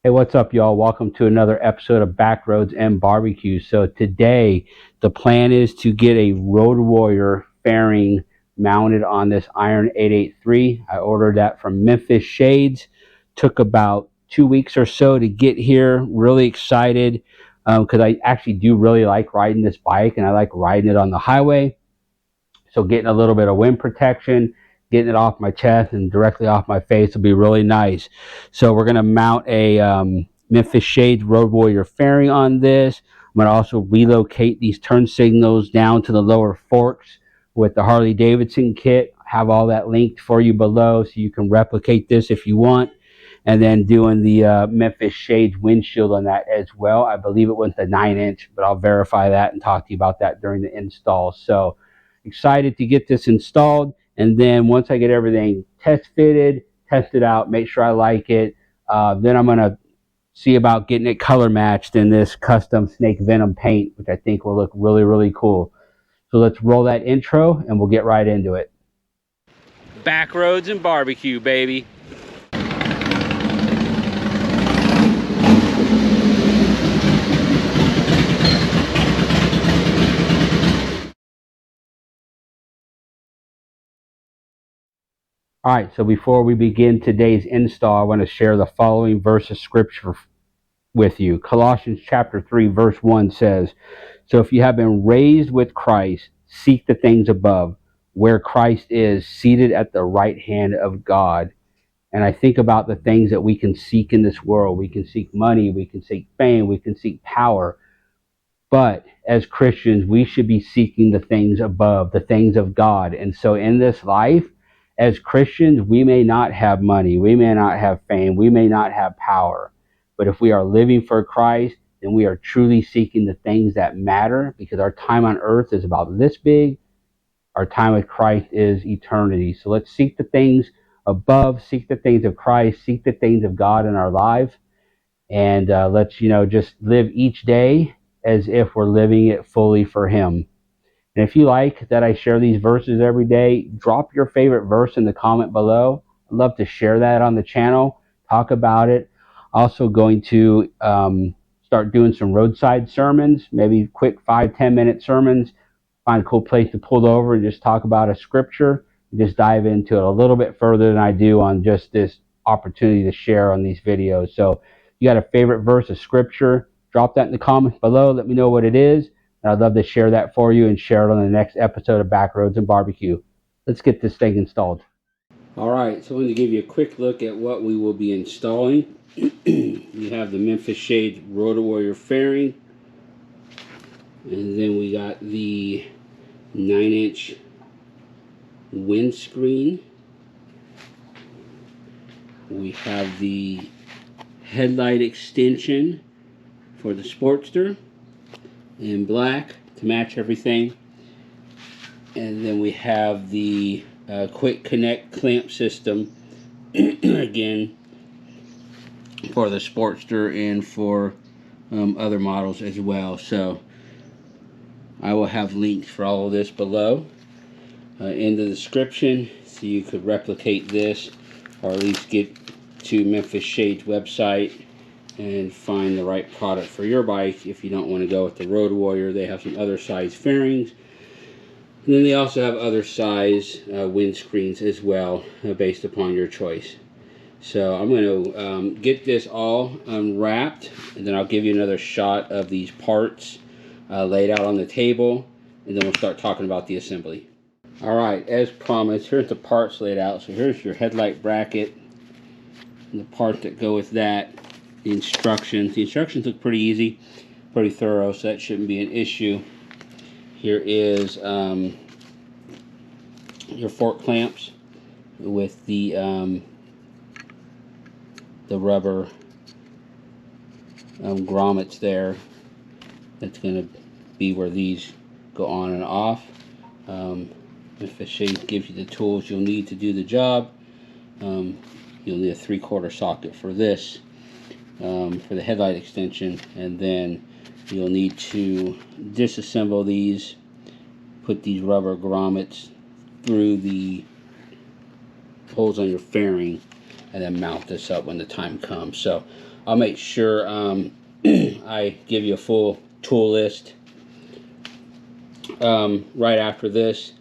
Hey, what's up, y'all? Welcome to another episode of Backroads and Barbecue. So today, the plan is to get a Road Warrior fairing mounted on this Iron 883. I ordered that from Memphis Shades. Took about 2 weeks or so to get here. Really excited because I actually do really like riding this bike, and I like riding it on the highway. So getting a little bit of wind protection, getting it off my chest and directly off my face will be really nice. So we're going to mount a Memphis Shades Road Warrior fairing on this. I'm going to also relocate these turn signals down to the lower forks with the Harley Davidson kit. Have all that linked for you below so you can replicate this if you want. And then doing the Memphis Shades windshield on that as well. I believe it was the 9-inch, but I'll verify that and talk to you about that during the install. So excited to get this installed, and then once I get everything test fitted, tested out, make sure I like it, then I'm going to see about getting it color matched in this custom snake venom paint, which I think will look really, really cool. So let's roll that intro and we'll get right into it. Backroads and barbecue, baby. All right, so before we begin today's install, I want to share the following verse of scripture with you. Colossians chapter 3, verse 1 says, "So if you have been raised with Christ, seek the things above, where Christ is seated at the right hand of God." And I think about the things that we can seek in this world. We can seek money, we can seek fame, we can seek power. But as Christians, we should be seeking the things above, the things of God. And so in this life, as Christians, we may not have money, we may not have fame, we may not have power. But if we are living for Christ, then we are truly seeking the things that matter, because our time on earth is about this big. Our time with Christ is eternity. So let's seek the things above, seek the things of Christ, seek the things of God in our lives. And let's, just live each day as if we're living it fully for Him. And if you like that I share these verses every day, drop your favorite verse in the comment below. I'd love to share that on the channel, talk about it. Also going to start doing some roadside sermons, maybe quick 5-10 minute sermons. Find a cool place to pull over and just talk about a scripture. Just dive into it a little bit further than I do on just this opportunity to share on these videos. So if you got a favorite verse of scripture, drop that in the comments below. Let me know what it is. I'd love to share that for you and share it on the next episode of Backroads and Barbecue. Let's get this thing installed. All right, so I'm going to give you a quick look at what we will be installing. You have the Memphis Shades Road Warrior fairing. And then we got the 9-inch windscreen. We have the headlight extension for the Sportster in black to match everything. And then we have the quick connect clamp system again for the Sportster and for other models as well. So I will have links for all of this below in the description, so you could replicate this, or at least get to Memphis Shades website and find the right product for your bike. If you don't want to go with the Road Warrior, they have some other size fairings. And then they also have other size windscreens as well, based upon your choice. So I'm going to get this all unwrapped, and then I'll give you another shot of these parts laid out on the table, and then we'll start talking about the assembly. Alright, as promised, here's the parts laid out. So here's your headlight bracket and the parts that go with that. The instructions. The instructions look pretty easy, pretty thorough, so that shouldn't be an issue. Here is your fork clamps with the rubber grommets there. That's going to be where these go on and off. Memphis Shades gives you the tools you'll need to do the job. You'll need a 3/4 socket for this. For the headlight extension, and then you'll need to disassemble these, put these rubber grommets through the holes on your fairing, and then mount this up when the time comes. So I'll make sure I give you a full tool list right after this.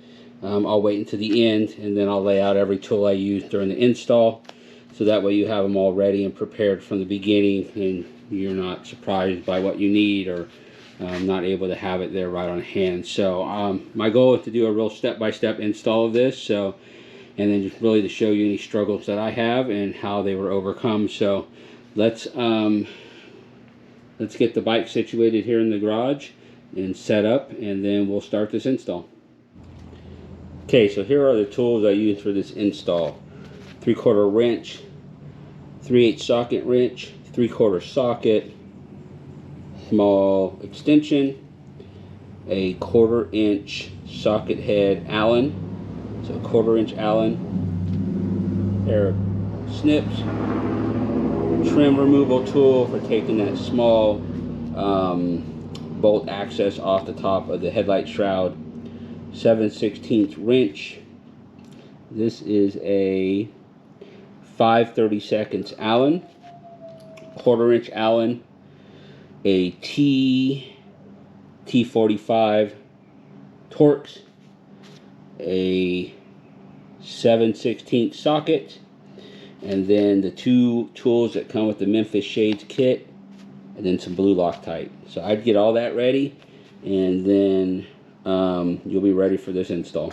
I'll wait until the end, and then I'll lay out every tool I use during the install, so that way you have them all ready and prepared from the beginning, and you're not surprised by what you need, or not able to have it there right on hand. So my goal is to do a real step-by-step install of this, so, and then just really to show you any struggles that I have and how they were overcome. So let's get the bike situated here in the garage and set up, and then we'll start this install. Okay, so here are the tools I use for this install. 3/4 wrench, 3/8 socket wrench, 3/4 socket, small extension, a 1/4 inch socket head Allen, so a 1/4 inch Allen, pair of snips, trim removal tool for taking that small bolt access off the top of the headlight shroud, 7/16 wrench. This is a 5/32 Allen, 1/4 inch Allen, a T45 Torx, a 7/16 socket, and then the 2 tools that come with the Memphis Shades kit, and then some blue Loctite. So I'd get all that ready, and then you'll be ready for this install.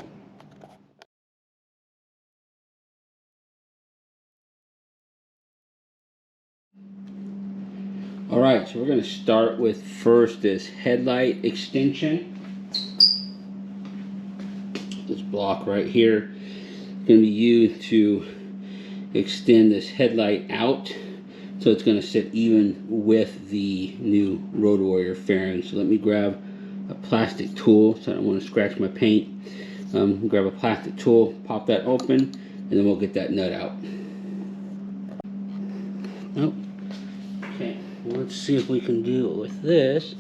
Alright, so we're going to start with first this headlight extension. This block right here is going to be used to extend this headlight out, so it's going to sit even with the new Road Warrior fairing. So let me grab a plastic tool, so I don't want to scratch my paint. Grab a plastic tool, pop that open, and then we'll get that nut out. Oh, okay. Well, let's see if we can do it with this.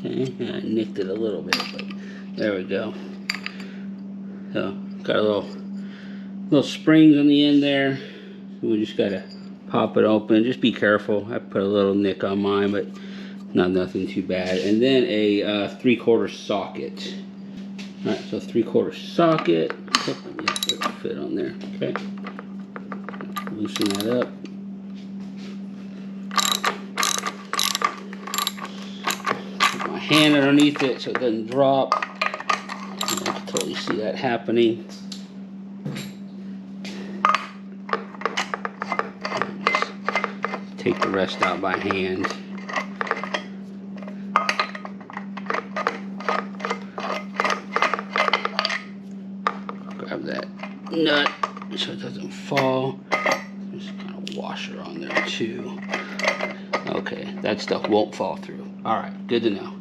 Okay, I nicked it a little bit, but there we go. So got a little springs on the end there. We just gotta pop it open. Just be careful. I put a little nick on mine, but nothing too bad. And then a 3/4 socket. All right, so 3/4 socket. It'll fit on there. Okay. Loosen that up. Put my hand underneath it so it doesn't drop. I can totally see that happening. Take the rest out by hand. Grab that nut so it doesn't fall. Just kind of washer on there too. Okay, that stuff won't fall through. Alright, good to know.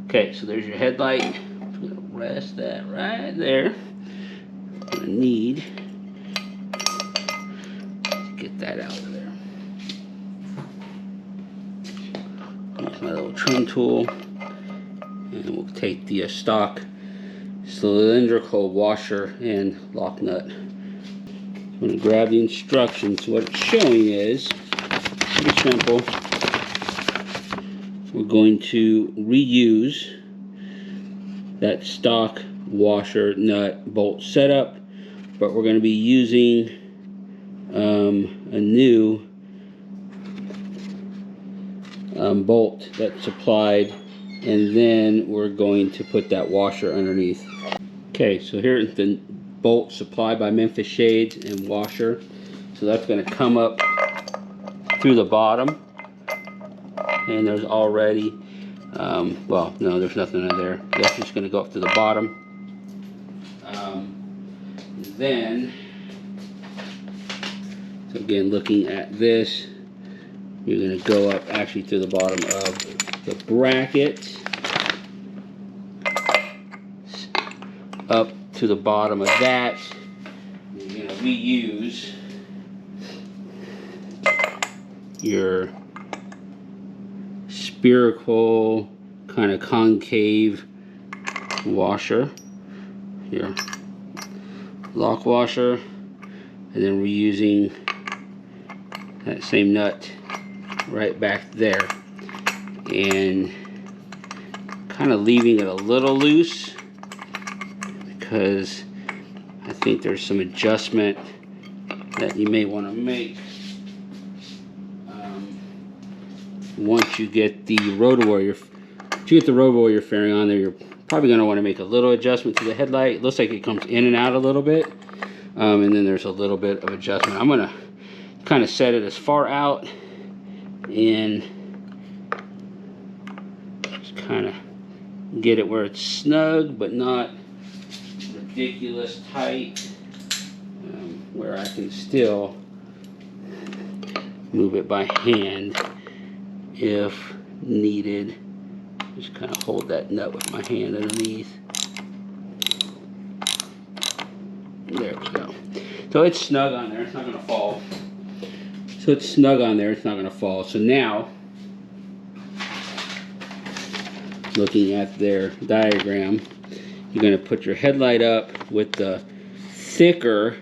Okay, so there's your headlight. I'm going to rest that right there. I'm going to need to get that out of there. Use my little trim tool, and we'll take the stock cylindrical washer and lock nut. I'm going to grab the instructions. What it's showing is pretty simple. We're going to reuse that stock washer nut bolt setup, but we're going to be using a new bolt that's supplied, and then we're going to put that washer underneath. Okay, so here's the bolt supplied by Memphis Shades and washer. So that's going to come up through the bottom, and there's already well, no, there's nothing in there. That's just going to go up to the bottom. Then, so again, looking at this, you're going to go up actually to the bottom of the bracket, up to the bottom of that. You're going to reuse your spherical kind of concave washer, your lock washer, and then reusing that same nut right back there, and kind of leaving it a little loose because I think there's some adjustment that you may want to make once you get the Road Warrior. If you get the Road Warrior fairing on there, you're probably going to want to make a little adjustment to the headlight. It looks like it comes in and out a little bit, and then there's a little bit of adjustment. I'm going to kind of set it as far out and just kind of get it where it's snug but not ridiculous tight, where I can still move it by hand if needed. Just kind of hold that nut with my hand underneath. There we go. So it's snug on there, it's not going to fall. So it's snug on there, it's not going to fall. So now, looking at their diagram, you're going to put your headlight up with the thicker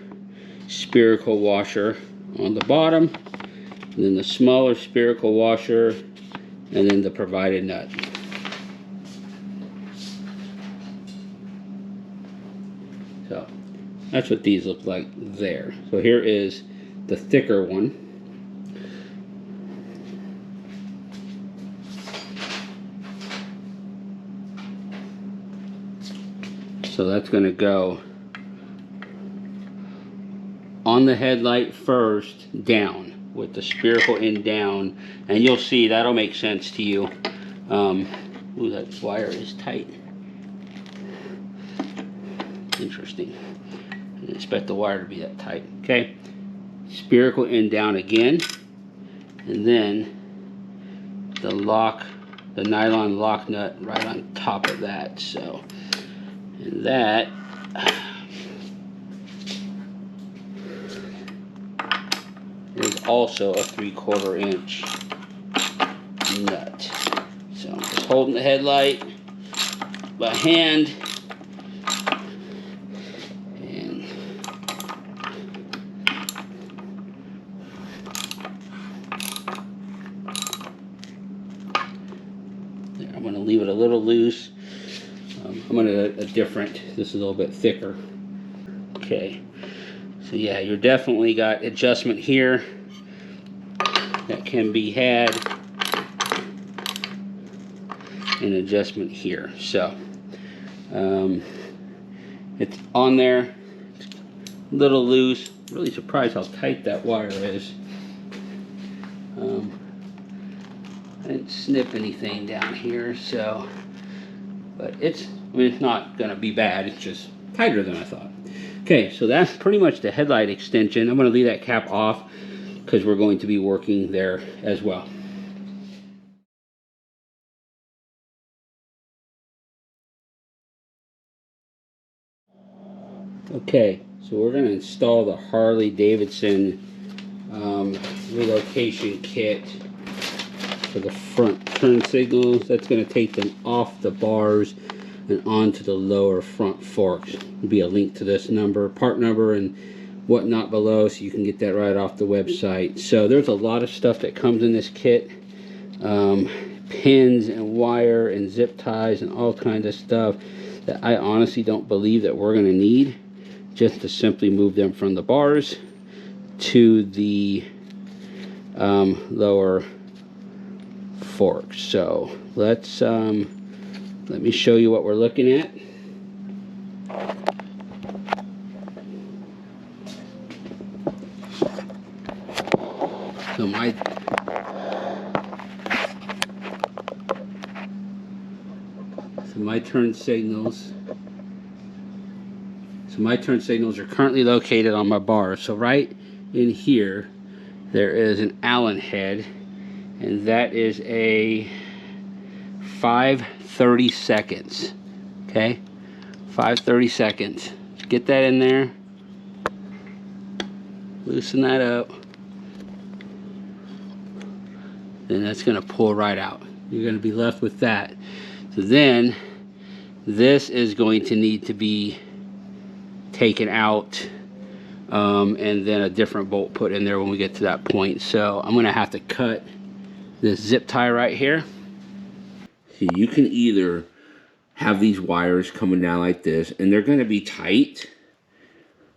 spherical washer on the bottom, and then the smaller spherical washer, and then the provided nut. So that's what these look like there. So here is the thicker one. So that's going to go on the headlight first, down, with the spherical end down, and you'll see that'll make sense to you. Ooh, that wire is tight. Interesting. I didn't expect the wire to be that tight. Okay, spherical end down again, and then the lock, the nylon lock nut right on top of that. So, and that is also a 3/4 inch nut. So I'm just holding the headlight by hand, and there, I'm going to leave it a little loose. I'm going to a different, this is a little bit thicker. Okay, so yeah, you're definitely got adjustment here that can be had, and adjustment here. So it's on there, it's a little loose. Really surprised how tight that wire is. I didn't snip anything down here, so, but it's, I mean, it's not going to be bad. It's just tighter than I thought. Okay, so that's pretty much the headlight extension. I'm going to leave that cap off because we're going to be working there as well. Okay, so we're going to install the Harley Davidson relocation kit for the front turn signals. That's going to take them off the bars and onto the lower front forks. There'll be a link to this number, part number, and whatnot below, so you can get that right off the website. So there's a lot of stuff that comes in this kit, pins and wire and zip ties and all kinds of stuff that I honestly don't believe that we're going to need, just to simply move them from the bars to the lower forks. So let's let me show you what we're looking at. So my turn signals. So my turn signals are currently located on my bar. So right in here, there is an Allen head, and that is a 5/32. Okay, 5/32. Get that in there. Loosen that up. Then that's going to pull right out. You're going to be left with that. So then this is going to need to be taken out and then a different bolt put in there when we get to that point. So I'm gonna have to cut this zip tie right here. See, you can either have these wires coming down like this, and they're gonna be tight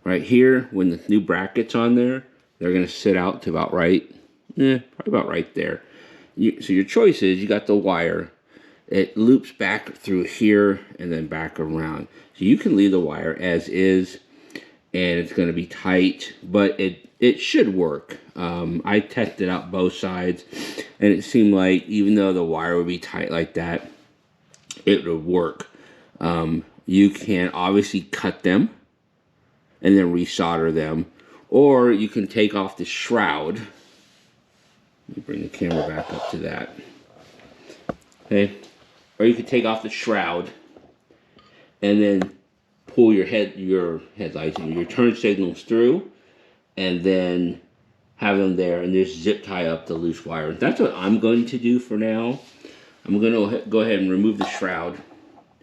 right here. When the new bracket's on there, they're gonna sit out to about right, probably about right there. So your choice is, you got the wire, it loops back through here and then back around. So you can leave the wire as is, and it's going to be tight, but it should work. I tested out both sides, and it seemed like even though the wire would be tight like that, it would work. You can obviously cut them and then resolder them, or you can take off the shroud. Let me bring the camera back up to that. Okay, or you can take off the shroud and then pull your headlights and your turn signals through, and then have them there, and just zip tie up the loose wire. That's what I'm going to do for now. I'm going to go ahead and remove the shroud.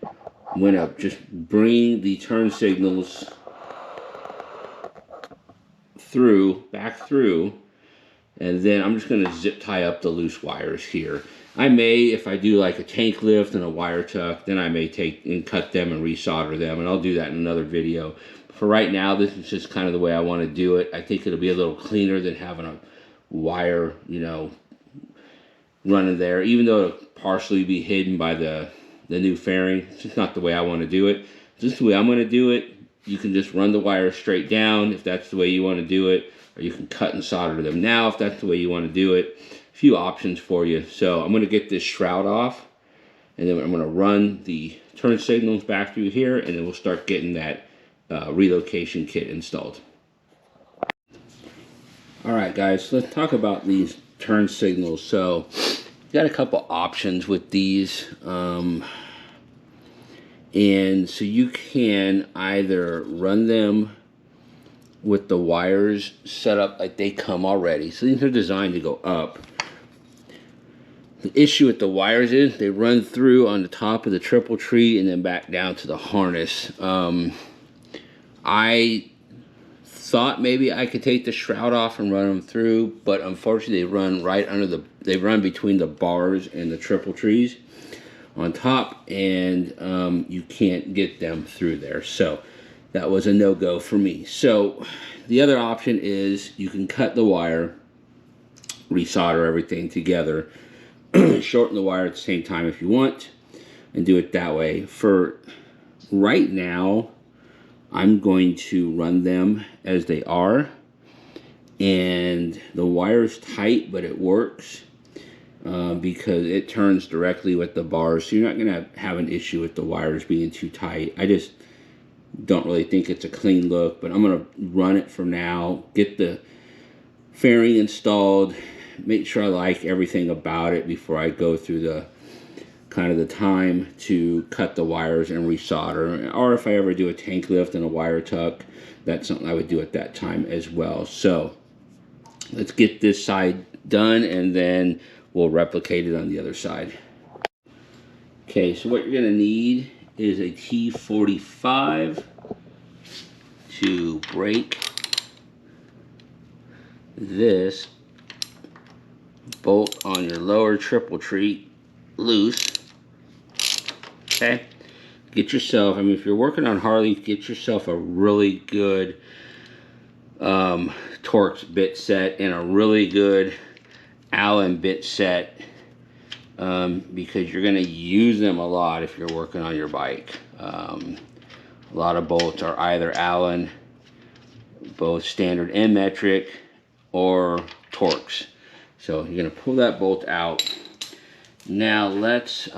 I'm going to just bring the turn signals back through, and then I'm just going to zip tie up the loose wires here. I may, if I do like a tank lift and a wire tuck, then I may take and cut them and resolder them, and I'll do that in another video. For right now, this is just kind of the way I want to do it. I think it'll be a little cleaner than having a wire, you know, running there, even though it'll partially be hidden by the new fairing. It's just not the way I want to do it. Just the way I'm going to do it. You can just run the wire straight down if that's the way you want to do it, or you can cut and solder them now if that's the way you want to do it. Few options for you. So I'm going to get this shroud off, and then I'm going to run the turn signals back through here, and then we'll start getting that relocation kit installed. Alright guys, let's talk about these turn signals. So you got a couple options with these, and so you can either run them with the wires set up like they come already. So these are designed to go up. The issue with the wires is they run through on the top of the triple tree and then back down to the harness. I thought maybe I could take the shroud off and run them through, but unfortunately they run between the bars and the triple trees on top, and you can't get them through there. So that was a no-go for me. So the other option is you can cut the wire, resolder everything together, shorten the wire at the same time if you want, and do it that way. For right now, I'm going to run them as they are, and the wire's tight, but it works because it turns directly with the bars, so you're not going to have an issue with the wires being too tight. I just don't really think it's a clean look, but I'm going to run it for now, get the fairing installed, make sure I like everything about it before I go through the kind of the time to cut the wires and resolder. Or if I ever do a tank lift and a wire tuck, that's something I would do at that time as well. So let's get this side done, and then we'll replicate it on the other side. Okay, so what you're going to need is a T45 to break this bolt on your lower triple tree loose. Okay, get yourself, I mean, if you're working on Harley, get yourself a really good Torx bit set and a really good Allen bit set, because you're going to use them a lot if you're working on your bike. A lot of bolts are either Allen, both standard and metric, or Torx. So you're going to pull that bolt out. Now let's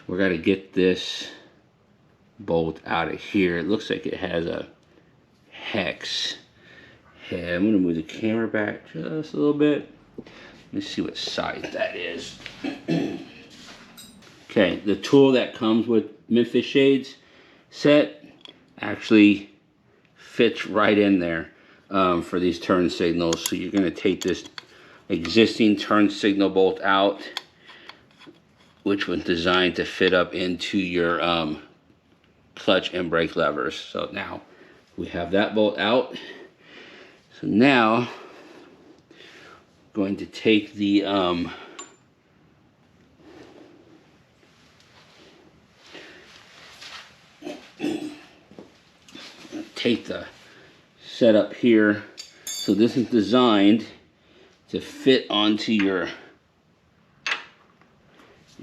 we're going to get this bolt out of here. It looks like it has a hex head. I'm going to move the camera back just a little bit. Let's see what size that is. Okay, the tool that comes with Memphis Shades set actually fits right in there for these turn signals. So you're going to take this existing turn signal bolt out, which was designed to fit up into your clutch and brake levers. So now we have that bolt out. So now I'm going to take the setup here. So this is designed to fit onto your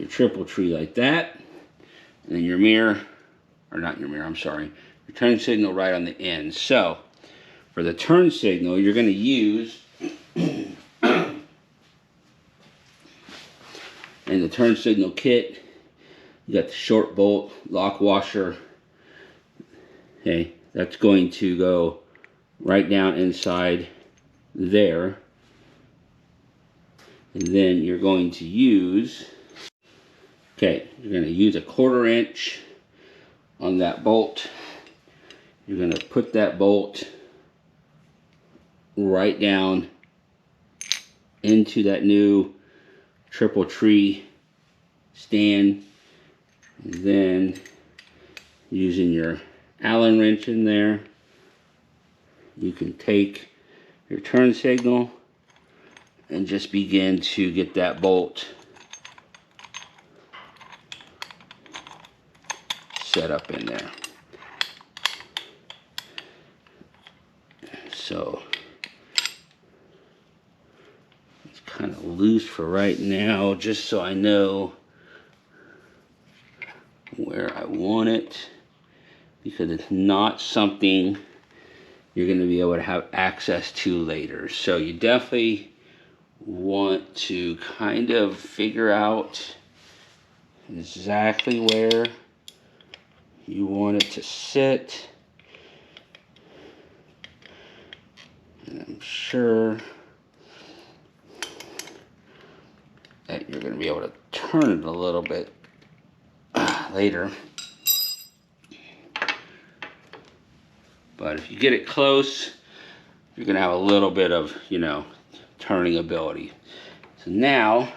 triple tree like that, and then your mirror, or not your mirror, I'm sorry, your turn signal right on the end. So for the turn signal, you're going to use in the turn signal kit, you got the short bolt lock washer. Okay, that's going to go right down inside there, and then you're going to use, okay, you're going to use a 1/4 inch on that bolt. You're going to put that bolt right down into that new triple tree stand, and then using your Allen wrench in there, you can take your turn signal and just begin to get that bolt set up in there. So it's kind of loose for right now, just so I know where I want it, because it's not something you're going to be able to have access to later. So you definitely want to kind of figure out exactly where you want it to sit. And I'm sure that you're going to be able to turn it a little bit later. But if you get it close, you're going to have a little bit of, you know, turning ability. So now,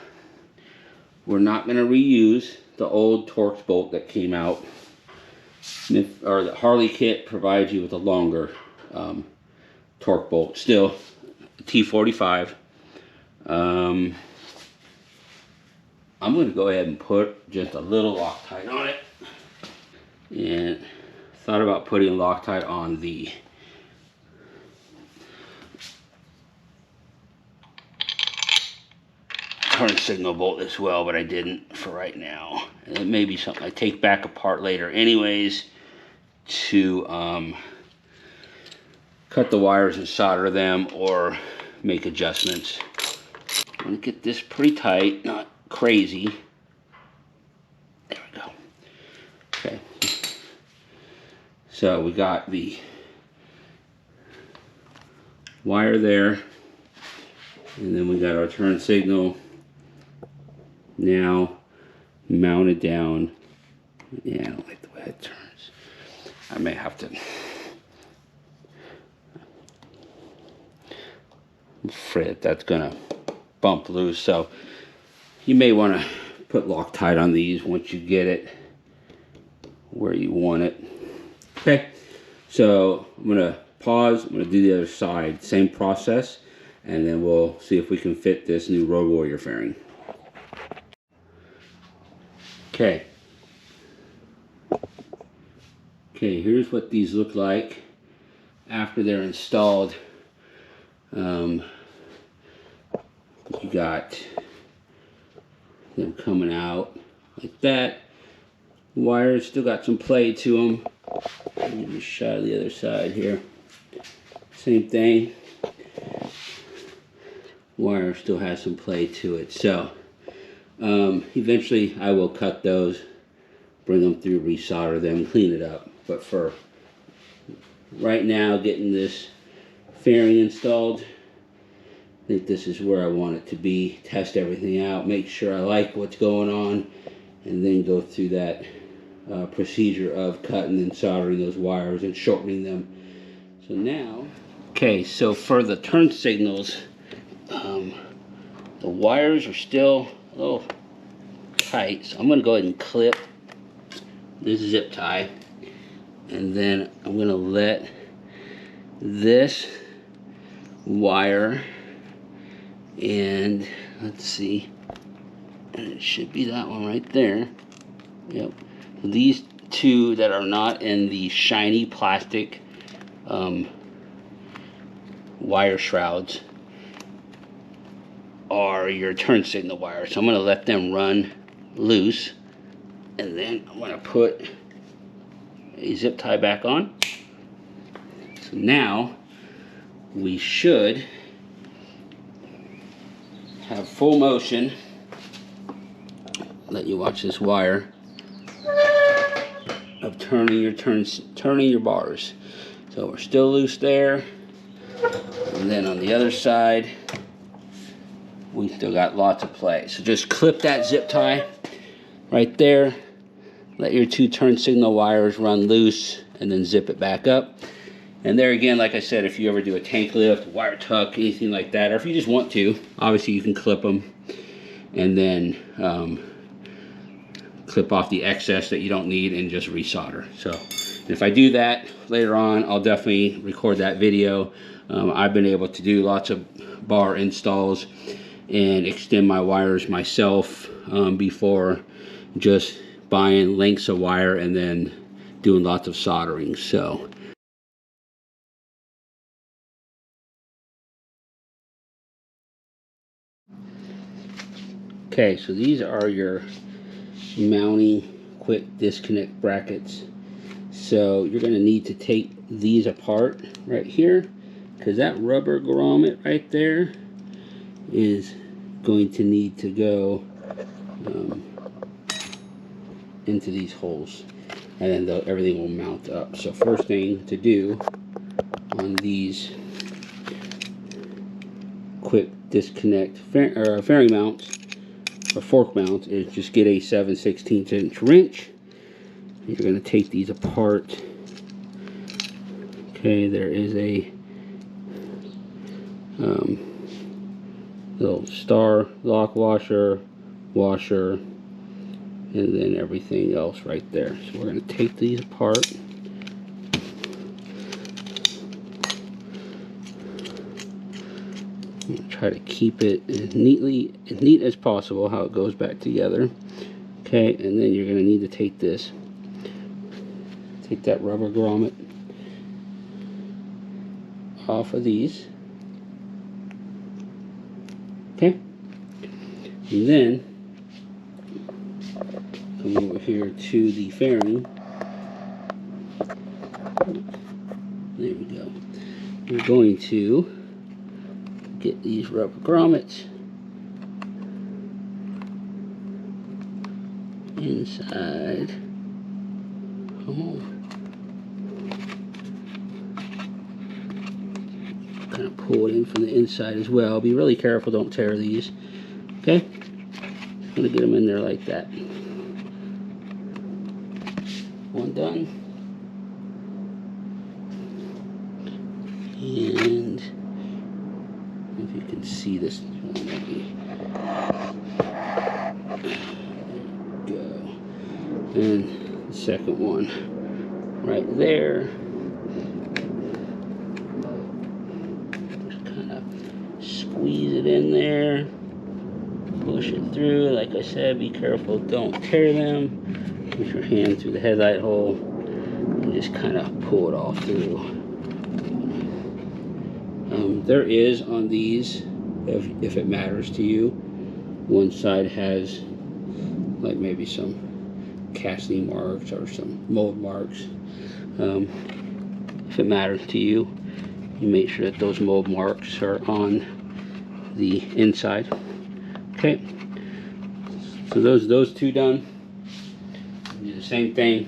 we're not going to reuse the old Torx bolt that came out. Or the Harley kit provides you with a longer torque bolt. Still, T45. I'm going to go ahead and put just a little Loctite on it. And thought about putting Loctite on the turn signal bolt as well, but I didn't for right now. And it may be something I take back apart later anyways to cut the wires and solder them or make adjustments. I'm going to get this pretty tight, not crazy. There we go. Okay. So we got the wire there, and then we got our turn signal now mounted down. Yeah, I don't like the way it turns. I may have to, I'm afraid that's gonna bump loose, so you may want to put Loctite on these once you get it where you want it. Okay, so I'm gonna pause. I'm gonna do the other side, same process, and then we'll see if we can fit this new Road Warrior fairing. Okay, here's what these look like after they're installed. You got them coming out like that. Wires still got some play to them. Let me just shot the other side here. Same thing. Wire still has some play to it. So eventually I will cut those, bring them through, resolder them, clean it up. But for right now, getting this fairing installed, I think this is where I want it to be. Test everything out, make sure I like what's going on, and then go through that procedure of cutting and soldering those wires and shortening them. So now, okay, so for the turn signals, the wires are still a little tight, so I'm going to go ahead and clip this zip tie, and then I'm going to let this wire, and let's see, it should be that one right there. Yep. These two that are not in the shiny plastic wire shrouds are your turn signal wires. So I'm going to let them run loose, and then I'm going to put a zip tie back on. So now we should have full motion. Let you watch this wire of turning your bars. So we're still loose there, and then on the other side we still got lots of play. So just clip that zip tie right there, let your two turn signal wires run loose, and then zip it back up. And there again, like I said, if you ever do a tank lift, wire tuck, anything like that, or if you just want to, obviously you can clip them and then clip off the excess that you don't need and just resolder. So if I do that later on, I'll definitely record that video. I've been able to do lots of bar installs and extend my wires myself before just buying lengths of wire and then doing lots of soldering. So okay, so these are your mounting quick disconnect brackets. So you're going to need to take these apart right here, because that rubber grommet right there is going to need to go into these holes, and then everything will mount up. So first thing to do on these quick disconnect fairing mounts or fork mounts is just get a 7/16 inch wrench. You're going to take these apart. Okay, there is a little star lock washer, and then everything else right there. So we're going to take these apart. I'm going to try to keep it as neat as possible, how it goes back together. Okay, and then you're going to need to take this. Take that rubber grommet off of these. Okay, and then come over here to the fairing. There we go. We're going to get these rubber grommets inside. Come on. Kind of pull it in from the inside as well. Be really careful, don't tear these. Okay? Just gonna get them in there like that. One done. And if you can see this, there we go. And the second one right there. Just kind of squeeze it in there, push it through. Like I said, be careful, don't tear them. Put your hand through the headlight hole and just kind of pull it all through. There is on these, if it matters to you, one side has like maybe some casting marks or some mold marks. If it matters to you, you make sure that those mold marks are on the inside. Okay, so those two done. Do the same thing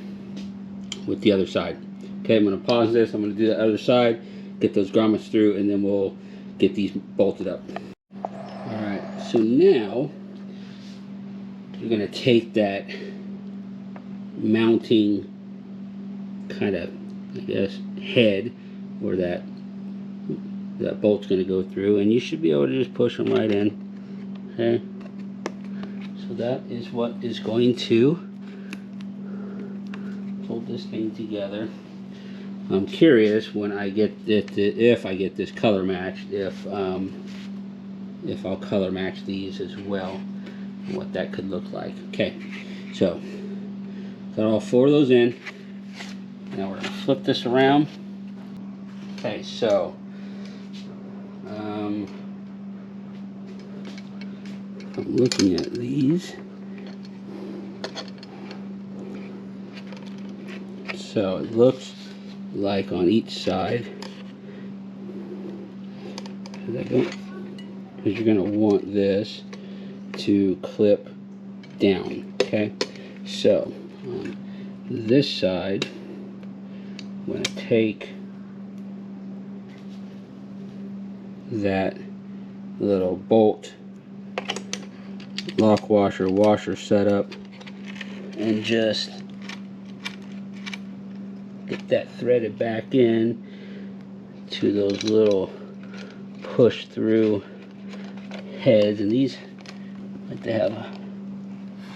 with the other side. Okay, I'm going to pause this. I'm going to do the other side, get those grommets through, and then we'll get these bolted up. Alright, so now you're going to take that mounting kind of, I guess, head where that bolt's going to go through, and you should be able to just push them right in. Okay, so that is what is going to hold this thing together. I'm curious when I get it, if I get this color matched, if I'll color match these as well, what that could look like. Okay, so got all 4 of those in. Now we're gonna flip this around. Okay, so I'm looking at these. So it looks like on each side, because you're going to want this to clip down. Okay, so on this side, I'm going to take that little bolt lock washer setup and just get that threaded back in to those little push through heads, and these like to have a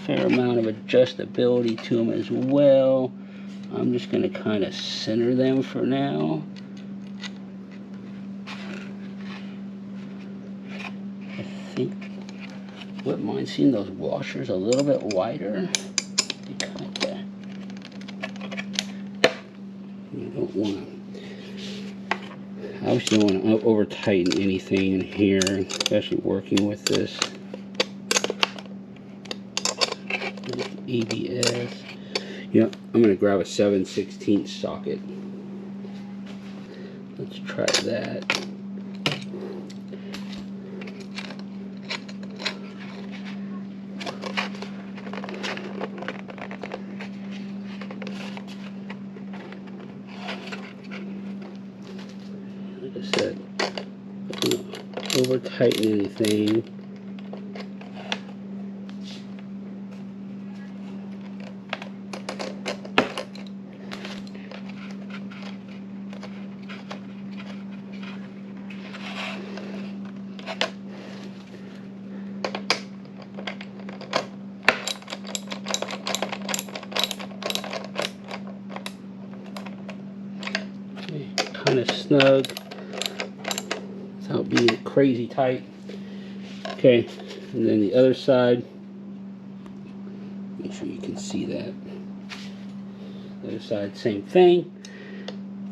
fair amount of adjustability to them as well. I'm just going to kind of center them for now. I think wouldn't mind seeing those washers a little bit wider. You don't want to, I obviously don't want to over tighten anything in here, especially working with this ABS. Yeah, I'm going to grab a 7/16 socket. Let's try that. Like I said, don't over tighten anything. Kind of snug without being crazy tight. Okay, and then the other side, make sure you can see that. The other side, same thing.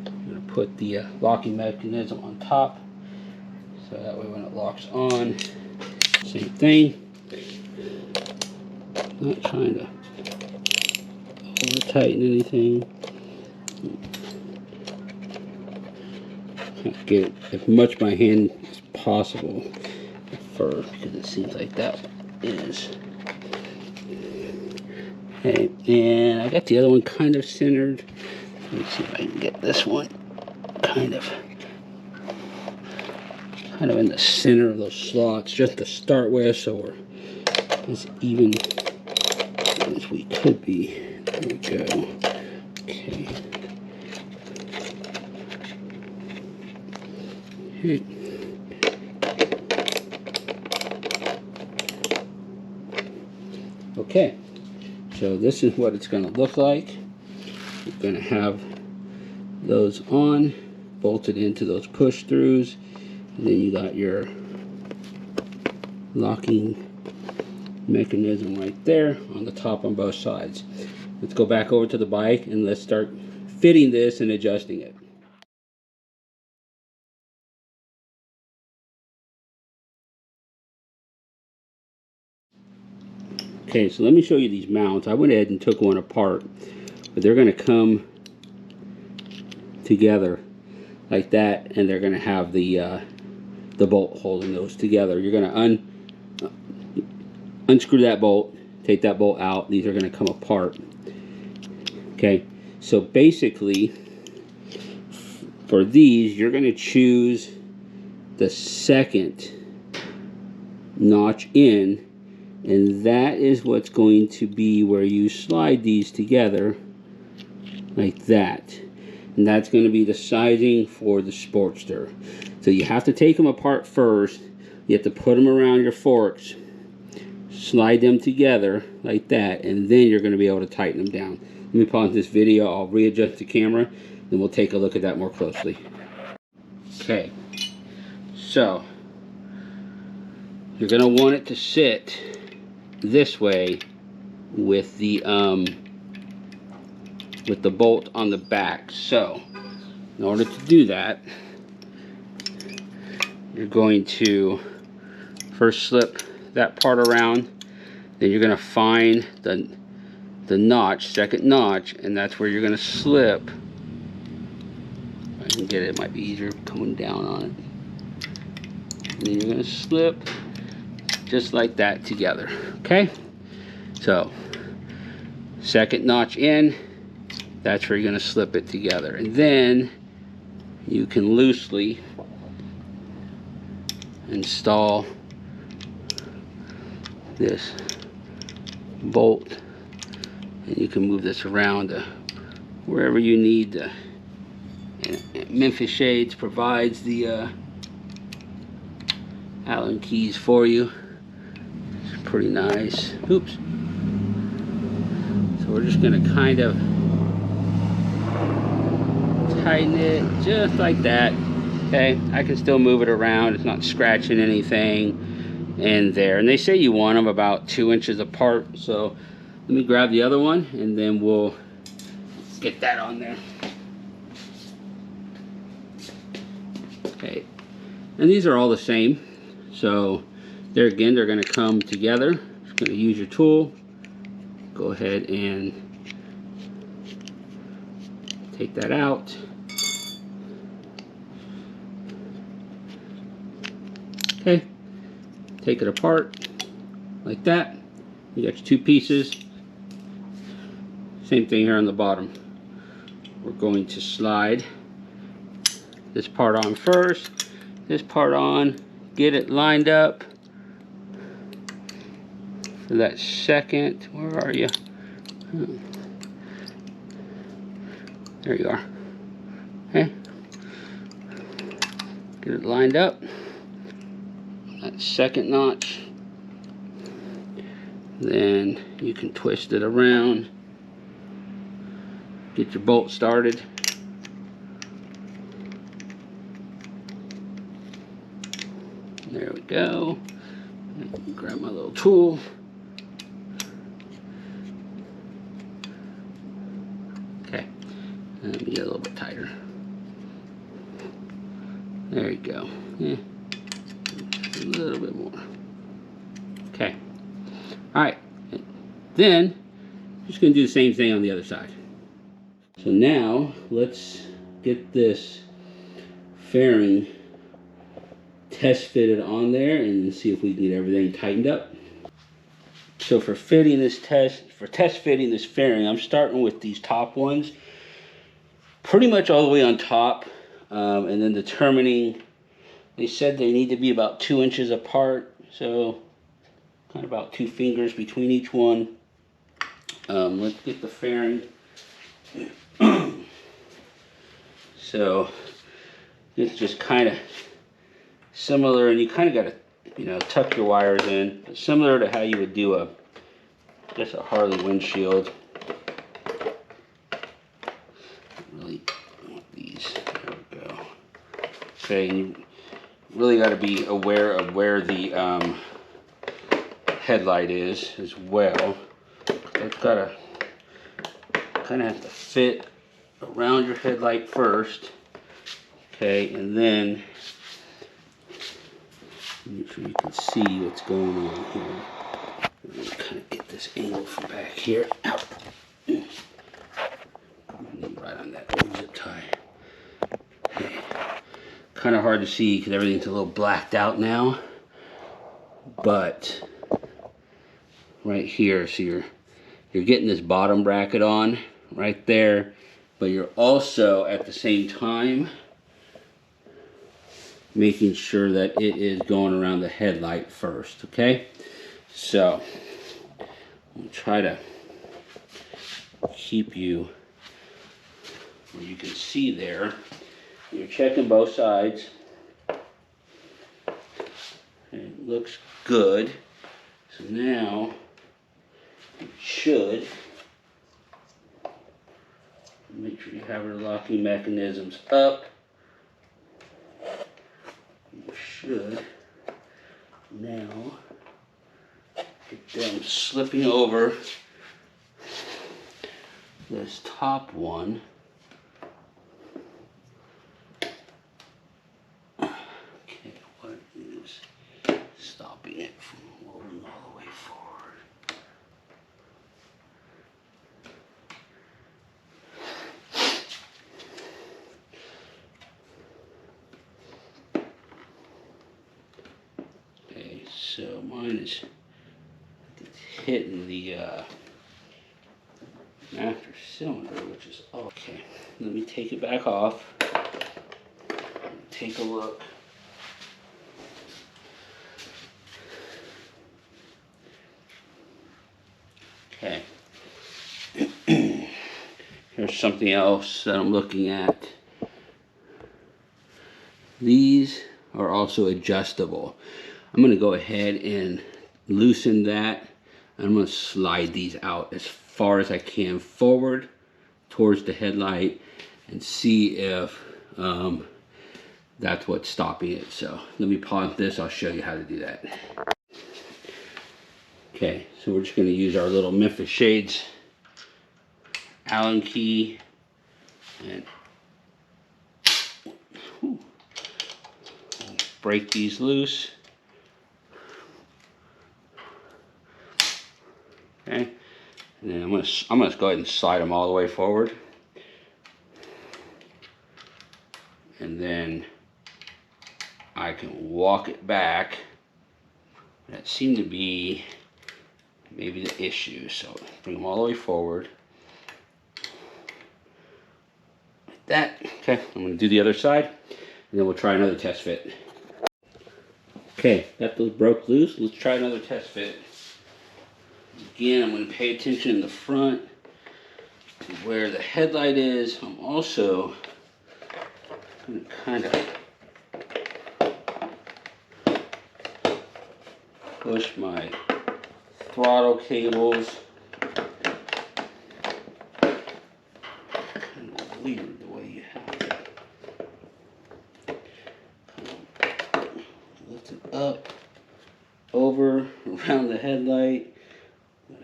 I'm going to put the locking mechanism on top, so that way when it locks on, same thing. Not trying to over tighten anything. Get it as much by hand as possible first, because it seems like that is. Okay, and I got the other one kind of centered. Let me see if I can get this one kind of in the center of those slots, just to start with, so we're as even as we could be. There we go. Okay. Okay, so this is what it's going to look like. You're going to have those on, bolted into those push throughs, and then you got your locking mechanism right there on the top on both sides. Let's go back over to the bike and let's start fitting this and adjusting it. Okay, so let me show you these mounts. I went ahead and took one apart, but they're going to come together like that, and they're going to have the bolt holding those together. You're going to unscrew that bolt, take that bolt out. These are going to come apart. Okay, so basically for these, you're going to choose the second notch in, and that is what's going to be where you slide these together like that. And that's going to be the sizing for the Sportster. So you have to take them apart first. You have to put them around your forks, slide them together like that, and then you're going to be able to tighten them down. Let me pause this video. I'll readjust the camera then we'll take a look at that more closely. Okay, so you're going to want it to sit this way with the bolt on the back. So in order to do that, you're going to first slip that part around, then you're going to find the notch, second notch, and that's where you're going to slip. If I can get it, it might be easier coming down on it. And then you're going to slip just like that together. Okay, so second notch in, that's where you're going to slip it together, and then you can loosely install this bolt, and you can move this around to wherever you need to. And Memphis Shades provides the Allen keys for you. It's pretty nice. Oops. So we're just going to kind of tighten it just like that. Okay, I can still move it around. It's not scratching anything in there. And they say you want them about 2 inches apart. So let me grab the other one and then we'll get that on there. Okay, and these are all the same. So there again, they're going to come together. Just going to use your tool. Go ahead and take that out. Okay, take it apart like that. You got your two pieces. Same thing here on the bottom. We're going to slide this part on first, this part on, get it lined up for that second. Where are you? There you are. Okay, get it lined up. That second notch, then you can twist it around, get your bolt started. There we go. Grab my little tool. Okay, let me get a little bit tighter. There you go. Yeah. A little bit more. Okay. Alright. Then, just going to do the same thing on the other side. So now, let's get this fairing test fitted on there and see if we can get everything tightened up. So for test fitting this fairing, I'm starting with these top ones, pretty much all the way on top, and then determining. They said they need to be about 2 inches apart, so kind of about 2 fingers between each one. Let's get the fairing. So it's just kind of similar, and you kind of got to, you know, tuck your wires in, similar to how you would do a Harley windshield. Really want these. There we go. Okay, and you really got to be aware of where the headlight is as well. It's got to kind of have to fit around your headlight first. Okay, and then make sure you can see what's going on here. I'm going to kind of get this angle from back here. Out. Right on that zip tie. Okay. Kind of hard to see because everything's a little blacked out now, but right here, so you're getting this bottom bracket on right there, but you're also at the same time making sure that it is going around the headlight first. Okay, so I'll try to keep you where you can see there. You're checking both sides. It looks good. So now it should Make sure you have your locking mechanisms up. You should now get them slipping over this top one. Okay, what is stopping it from rolling all the way forward? Okay, so mine is hitting the master cylinder, which is okay. Let me take it back off. Take a look. Okay. Here's something else that I'm looking at. These are also adjustable. I'm going to go ahead and loosen that. I'm going to slide these out as far as I can forward towards the headlight and see if that's what's stopping it. So let me pause this. I'll show you how to do that. Okay, so we're just going to use our little Memphis Shades Allen key and break these loose. Okay, and then I'm gonna go ahead and slide them all the way forward, and then I can walk it back. That seemed to be maybe the issue, so bring them all the way forward like that. Okay, I'm gonna do the other side, and then we'll try another test fit. Okay, got those broke loose. Let's try another test fit. Again, I'm going to pay attention in the front to where the headlight is. I'm also going to kind of push my throttle cables. Kind of weird the way you have it. Lift it up, over, around the headlight.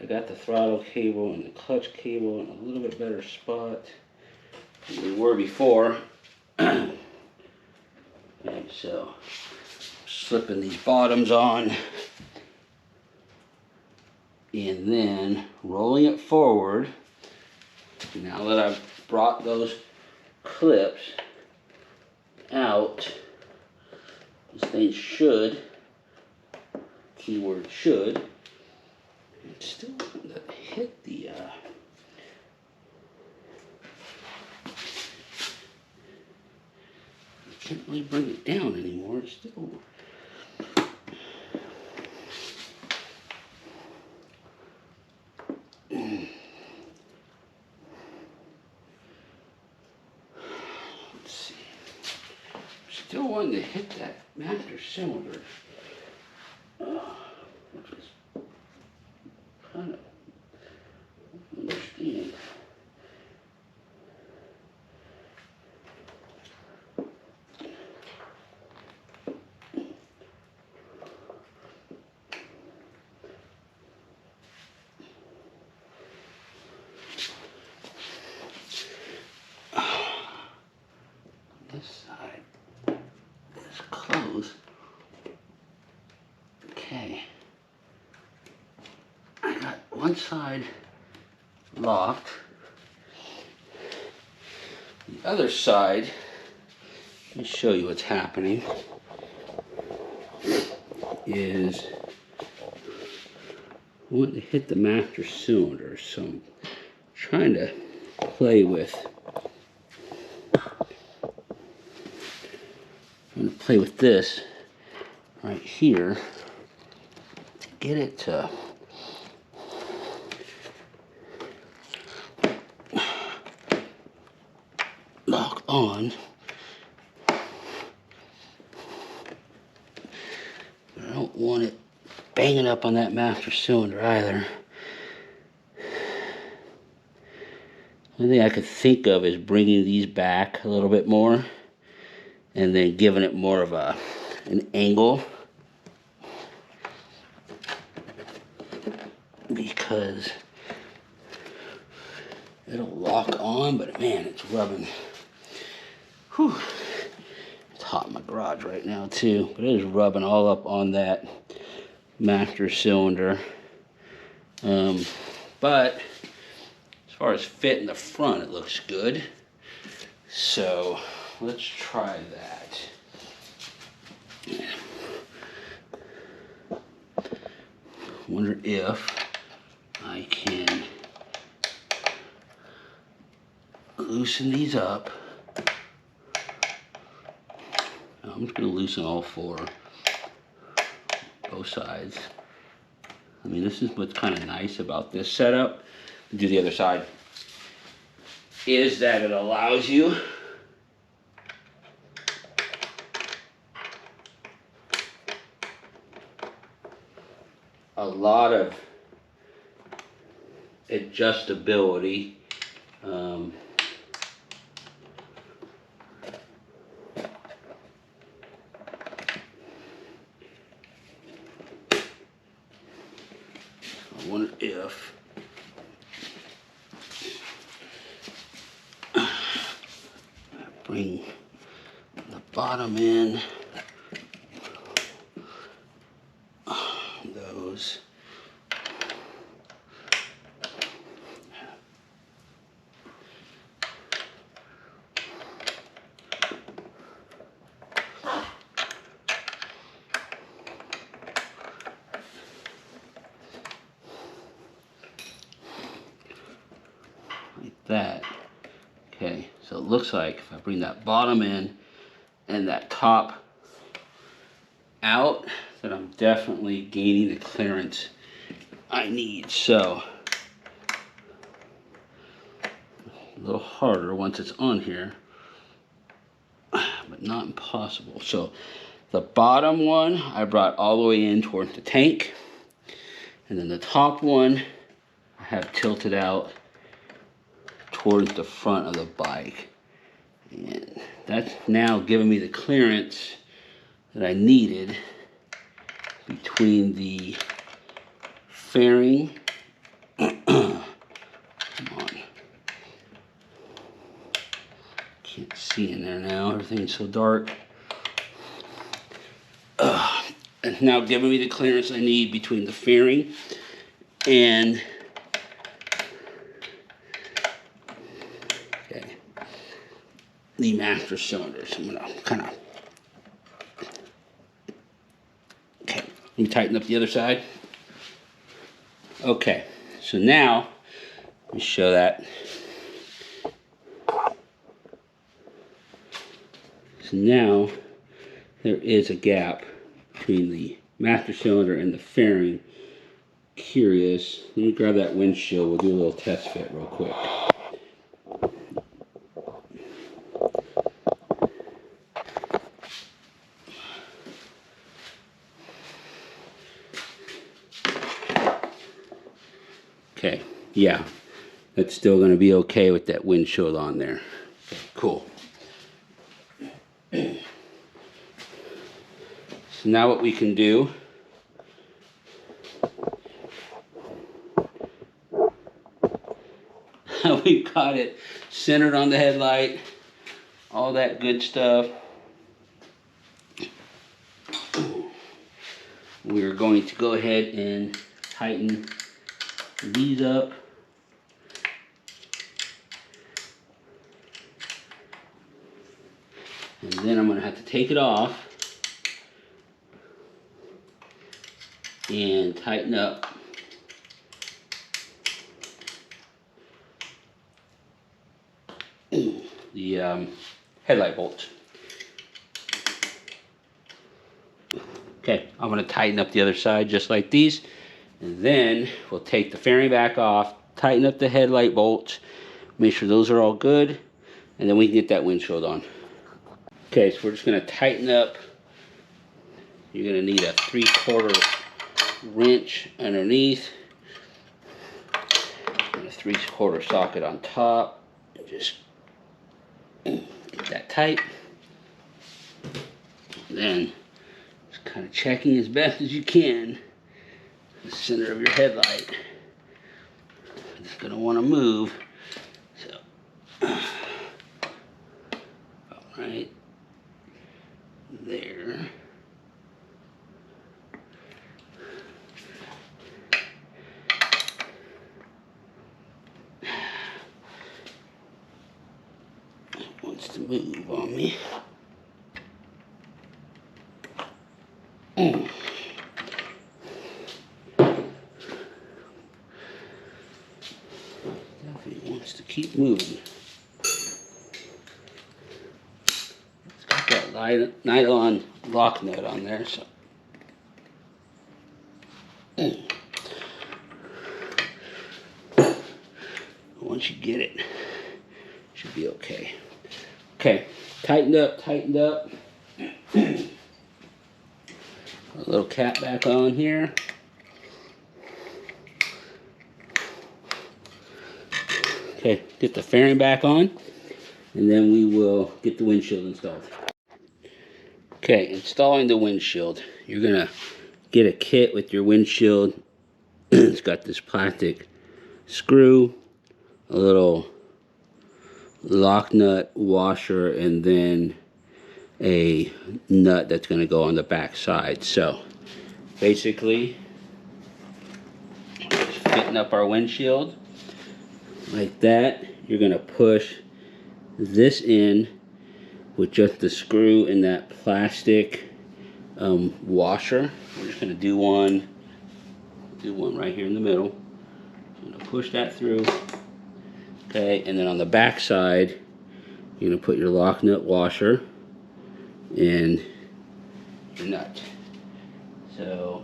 I got the throttle cable and the clutch cable in a little bit better spot than we were before. Okay, so slipping these bottoms on and then rolling it forward. Now that I've brought those clips out, this thing should, keyword should, it's still going to hit the I can't really bring it down anymore. It's still let's see. Still wanting to hit that master cylinder. Which is kind of understand. This side is closed. Okay. I got one side locked. The other side, let me show you what's happening, is I want to hit the master cylinder, so I'm trying to play with this right here to get it to lock on. But I don't want it banging up on that master cylinder either. only thing I could think of is bringing these back a little bit more and then giving it more of an angle, because it'll lock on, but man, it's rubbing. Whew. It's hot in my garage right now too, but it is rubbing all up on that master cylinder. But as far as fit in the front, it looks good. So let's try that. Wonder if I can loosen these up. I'm just going to loosen all four, both sides. I mean, this is what's kind of nice about this setup. Do the other side, is that it allows you a lot of adjustability. I wonder if I bring the bottom in, those. That. Okay, so it looks like if I bring that bottom in and that top out, then I'm definitely gaining the clearance I need. So a little harder once it's on here, but not impossible. So the bottom one I brought all the way in towards the tank, and then the top one I have tilted out towards the front of the bike, and that's now giving me the clearance that I needed between the fairing. Come on, can't see in there now, everything's so dark. It's now giving me the clearance I need between the fairing and the master cylinder. So I'm gonna kind of, okay, let me tighten up the other side. Okay, so now let me show that. So now there is a gap between the master cylinder and the fairing. Curious, let me grab that windshield, we'll do a little test fit real quick. Okay, yeah, that's still going to be okay with that windshield on there. Okay, cool. So now what we can do, we've got it centered on the headlight, all that good stuff. We're going to go ahead and tighten these up. And then I'm going to have to take it off and tighten up the headlight bolts. Okay, I'm going to tighten up the other side just like these. And then we'll take the fairing back off, tighten up the headlight bolts, make sure those are all good, and then we can get that windshield on. Okay, so we're just going to tighten up. You're going to need a 3/4 wrench underneath, and a 3/4 socket on top. Just get that tight. Then just kind of checking as best as you can the center of your headlight. It's going to want to move. So, right there. It wants to move on me. Definitely wants to keep moving. It's got that nylon lock nut on there, so. Once you get it, should be okay. Okay, tightened up. A little cap back on here. Okay, get the fairing back on, and then we will get the windshield installed. Okay, installing the windshield. You're gonna get a kit with your windshield. It's got this plastic screw, a little lock nut washer, and then a nut that's going to go on the back side. So basically, just fitting up our windshield like that. You're going to push this in with just the screw and that plastic washer. We're just going to do one right here in the middle. I'm going to push that through. Okay, and then on the back side, you're going to put your lock nut washer and your nut. So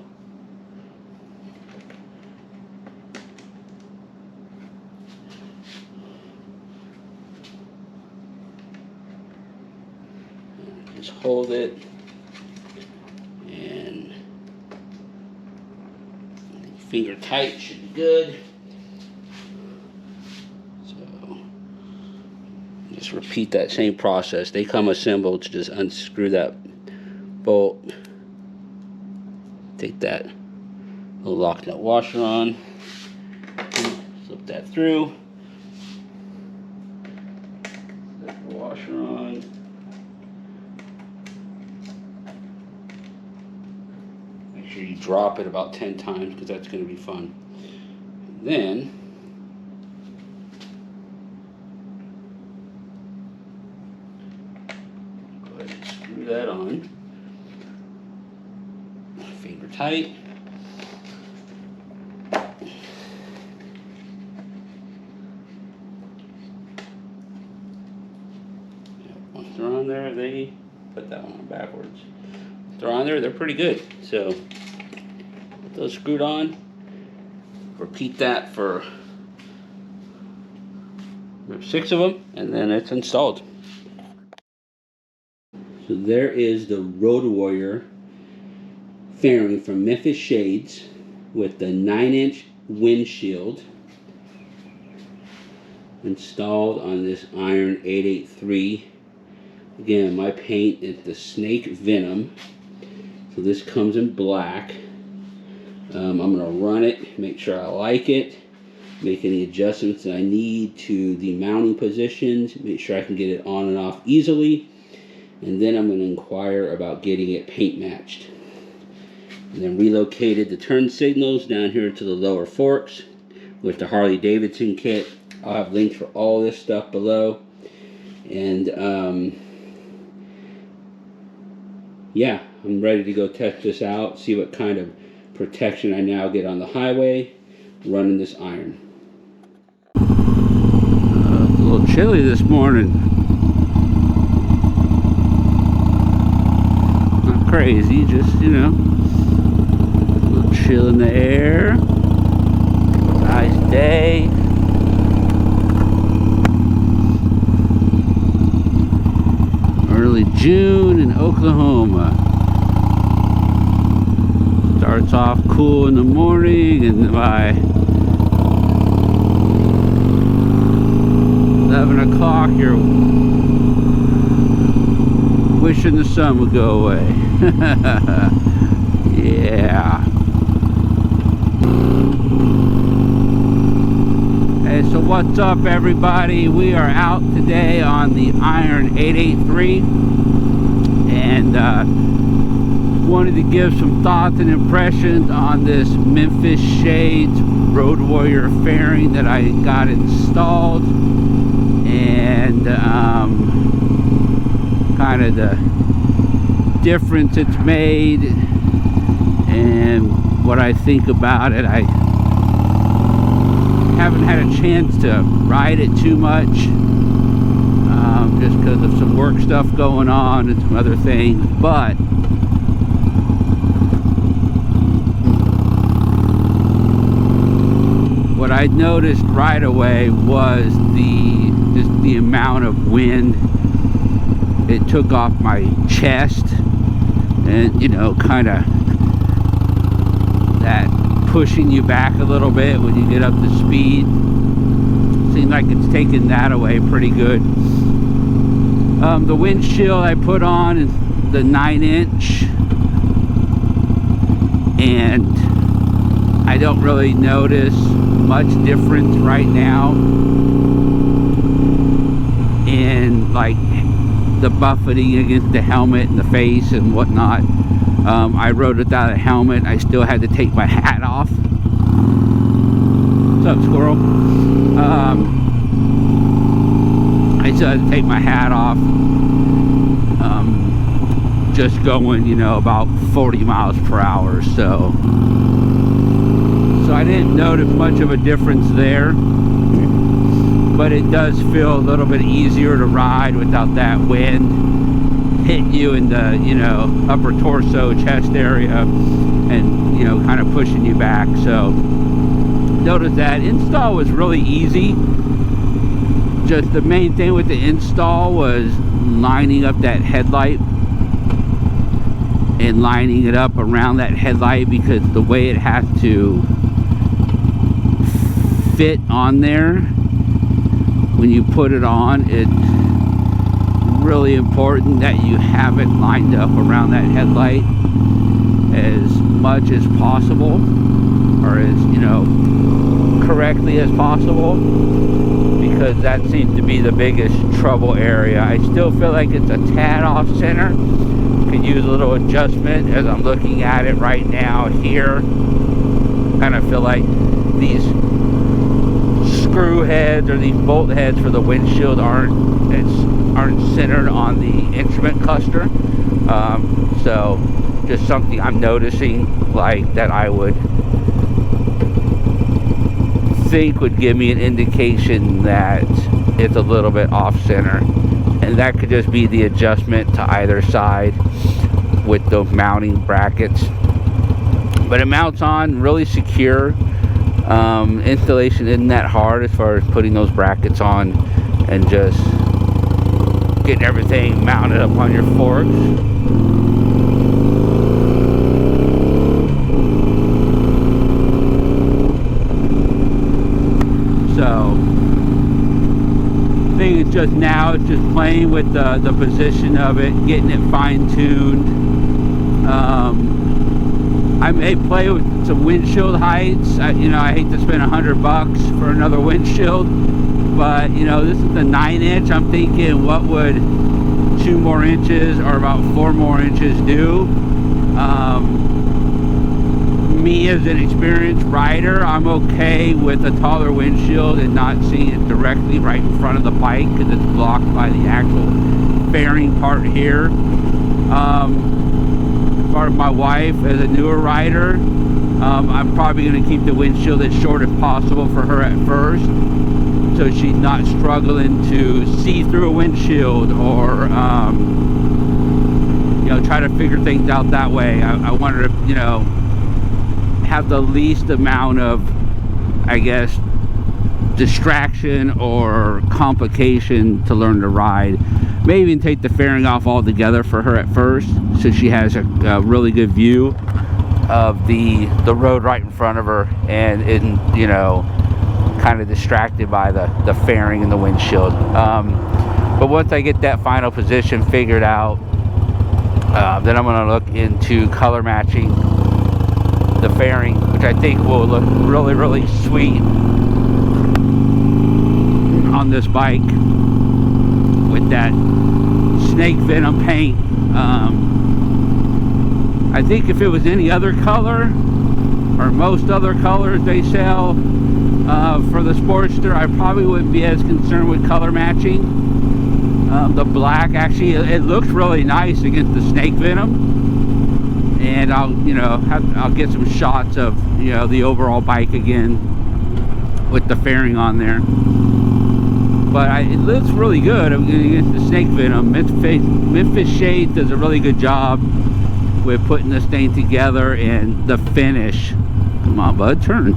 just hold it, and finger tight should be good. Just repeat that same process. They come assembled. To just unscrew that bolt, take that little lock nut washer on, slip that through, slip the washer on, make sure you drop it about 10 times because that's going to be fun. And then that on, finger tight. Once they're on there, they put that one on backwards. If they're on there, they're pretty good. So put those screwed on. Repeat that for 6 of them, and then it's installed. So there is the Road Warrior fairing from Memphis Shades with the 9-inch windshield installed on this iron 883. Again, my paint is the Snake Venom. So this comes in black. I'm going to run it, make sure I like it, make any adjustments that I need to the mounting positions, make sure I can get it on and off easily. And then I'm going to inquire about getting it paint matched. And then relocated the turn signals down here to the lower forks with the Harley Davidson kit. I'll have links for all this stuff below. And yeah, I'm ready to go test this out, see what kind of protection I now get on the highway running this iron. It's a little chilly this morning. Crazy, just, you know, a little chill in the air. Nice day. Early June in Oklahoma. Starts off cool in the morning, and by 11 o'clock, you're wishing the sun would go away. Yeah. Hey, so what's up, everybody? We are out today on the Iron 883, and wanted to give some thoughts and impressions on this Memphis Shades Road Warrior fairing that I got installed, and kind of the difference it's made and what I think about it. I haven't had a chance to ride it too much, just because of some work stuff going on and some other things, but what I noticed right away was just the amount of wind it took off my chest, and you know, kind of that pushing you back a little bit when you get up to speed. Seems like it's taking that away pretty good. The windshield I put on is the 9-inch, and I don't really notice much difference right now in like the buffeting against the helmet and the face and whatnot. I rode without a helmet. I still had to take my hat off. What's up, squirrel? I still had to take my hat off. Just going, you know, about 40 miles per hour. So I didn't notice much of a difference there. But it does feel a little bit easier to ride without that wind hitting you in the, you know, upper torso, chest area, and, you know, kind of pushing you back. So notice that install was really easy. Just the main thing with the install was lining up that headlight and lining it up around that headlight, because the way it has to fit on there when you put it on, it's really important that you have it lined up around that headlight as much as possible, or as, you know, correctly as possible, because that seems to be the biggest trouble area. I still feel like it's a tad off center. Could use a little adjustment as I'm looking at it right now here. Kind of feel like these screw heads or these bolt heads for the windshield aren't centered on the instrument cluster. So just something I'm noticing, like, that I would think would give me an indication that it's a little bit off center, and that could just be the adjustment to either side with the mounting brackets. But it mounts on really secure. Installation isn't that hard as far as putting those brackets on and just getting everything mounted up on your forks. So I think it's just now, it's just playing with the position of it, getting it fine-tuned. I may play with some windshield heights. You know, I hate to spend $100 for another windshield, but you know, this is the 9-inch. I'm thinking, what would 2 more inches or about 4 more inches do? Me as an experienced rider, I'm okay with a taller windshield and not seeing it directly right in front of the bike, because it's blocked by the actual fairing part here. Part of my wife as a newer rider, I'm probably going to keep the windshield as short as possible for her at first, so she's not struggling to see through a windshield, or you know, try to figure things out that way. I want her to, you know, have the least amount of, I guess, distraction or complication to learn to ride. Maybe even take the fairing off altogether for her at first, so she has a really good view of the road right in front of her, and you know, kind of distracted by the fairing and the windshield. But once I get that final position figured out, then I'm going to look into color matching the fairing, which I think will look really, really sweet on this bike with that snake venom paint. I think if it was any other color, or most other colors they sell for the Sportster, I probably wouldn't be as concerned with color matching. The black, actually, it looks really nice against the snake venom, and I'll get some shots of the overall bike again with the fairing on there. But it looks really good against the snake venom. Memphis Shades does a really good job with putting this thing together, and the finish. Come on, bud, turn.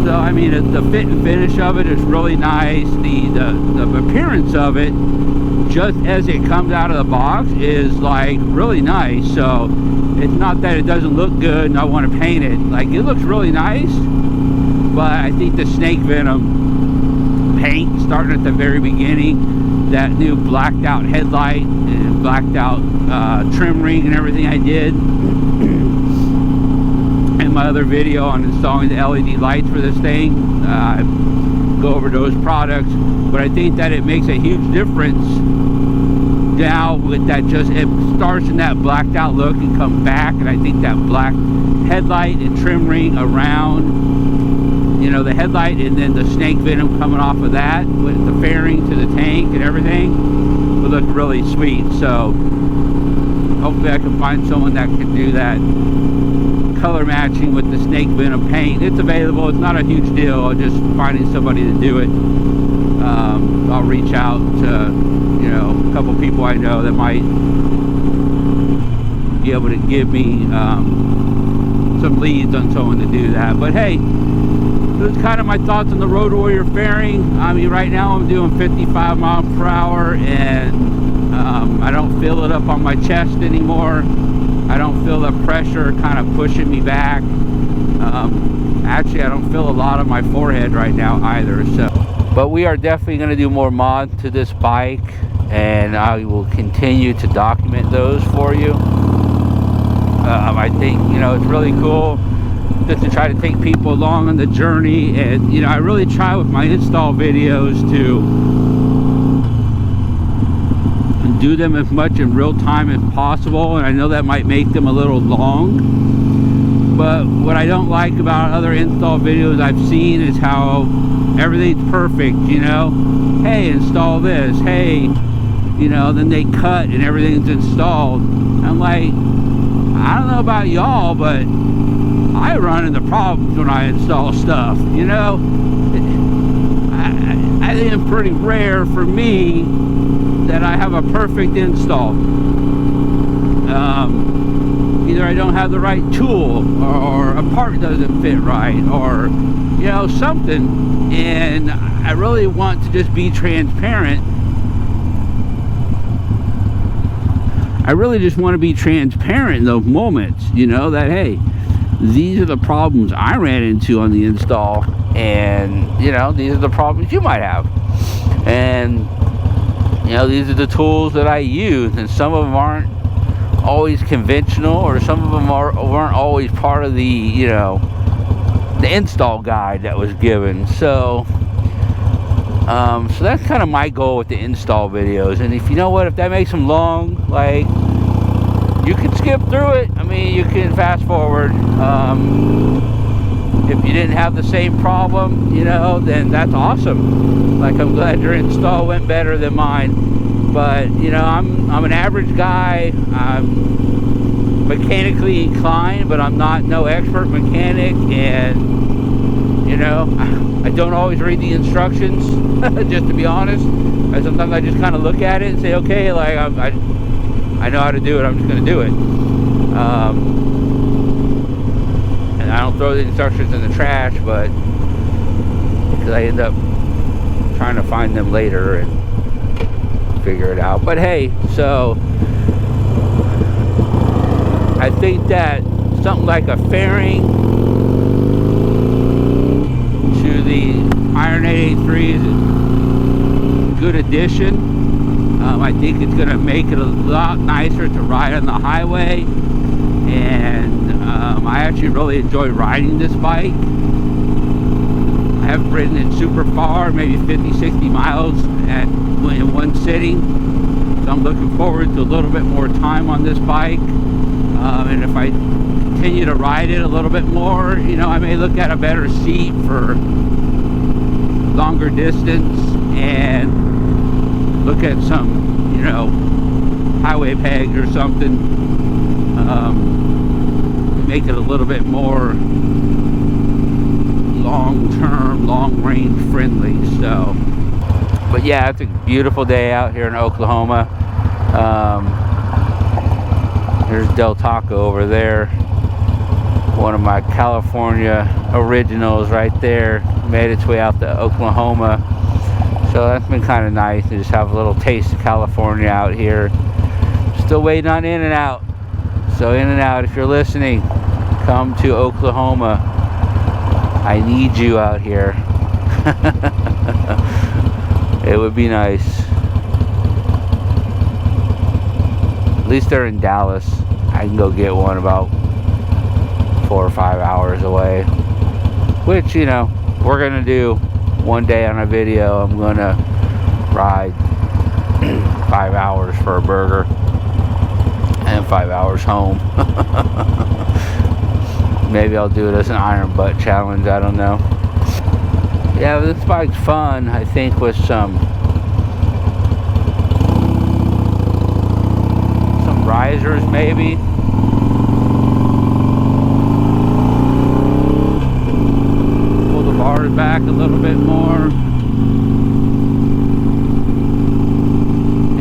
So I mean, the fit and finish of it is really nice. The appearance of it, just as it comes out of the box, is like really nice. So it's not that it doesn't look good and I want to paint it. Like, it looks really nice, but I think the snake venom paint, starting at the very beginning, that new blacked out headlight and blacked out trim ring and everything I did in my other video on installing the LED lights for this thing, go over those products. But I think that it makes a huge difference now with that. Just it starts in that blacked out look and come back, and I think that black headlight and trim ring around the headlight, and then the snake venom coming off of that with the fairing to the tank and everything would look really sweet. So hopefully I can find someone that can do that color matching with the snake venom paint. It's available. It's not a huge deal. Just finding somebody to do it. I'll reach out to a couple people I know that might be able to give me some leads on someone to do that. But hey, that's kind of my thoughts on the Road Warrior fairing. I mean, right now I'm doing 55 miles per hour, and I don't feel it up on my chest anymore. I don't feel the pressure kind of pushing me back. Actually, I don't feel a lot on my forehead right now either. So, but we are definitely going to do more mods to this bike, and I will continue to document those for you. I think it's really cool just to try to take people along on the journey, and I really try with my install videos to do them as much in real time as possible. And I know that might make them a little long, but what I don't like about other install videos I've seen is how everything's perfect. Hey, install this, hey, then they cut and everything's installed. I'm like, I don't know about y'all, but I run into problems when I install stuff. I think it's pretty rare for me that I have a perfect install. Either I don't have the right tool, or a part doesn't fit right, or something. And I really want to just be transparent. I really just want to be transparent in those moments, that hey, these are the problems I ran into on the install, and these are the problems you might have, and these are the tools that I use, and some of them aren't always conventional, or some of them weren't always part of the the install guide that was given. So so that's kind of my goal with the install videos. And if if that makes them long, like, you can skip through it. I mean, you can fast forward. If you didn't have the same problem, then that's awesome. Like, I'm glad your install went better than mine. But I'm an average guy. I'm mechanically inclined, but I'm not no expert mechanic, and I don't always read the instructions. Just to be honest, sometimes I just kind of look at it and say, okay, like, I know how to do it, I'm just going to do it. And I don't throw the instructions in the trash, but because I end up trying to find them later and figure it out. But hey, so I I think that something like a fairing to the Iron 883 is a good addition. I think it's going to make it a lot nicer to ride on the highway, and I actually really enjoy riding this bike. I haven't ridden it super far, maybe 50-60 miles in one sitting, so I'm looking forward to a little bit more time on this bike. And if I continue to ride it a little bit more, you know, I may look at a better seat for longer distance and look at some, you know, highway pegs or something, make it a little bit more long-term, long-range friendly. So, but yeah, it's a beautiful day out here in Oklahoma. There's Del Taco over there, one of my California originals right there, made its way out to Oklahoma. So that's been kind of nice to just have a little taste of California out here. Still waiting on In-N-Out. So In-N-Out, if you're listening, come to Oklahoma. I need you out here. It would be nice. At least they're in Dallas. I can go get one about 4 or 5 hours away. Which, you know, we're gonna do one day on a video. I'm gonna ride 5 hours for a burger and 5 hours home. Maybe I'll do it as an iron butt challenge, I don't know. Yeah, this bike's fun, I think, with some risers maybe. Pull the bars back a little bit more.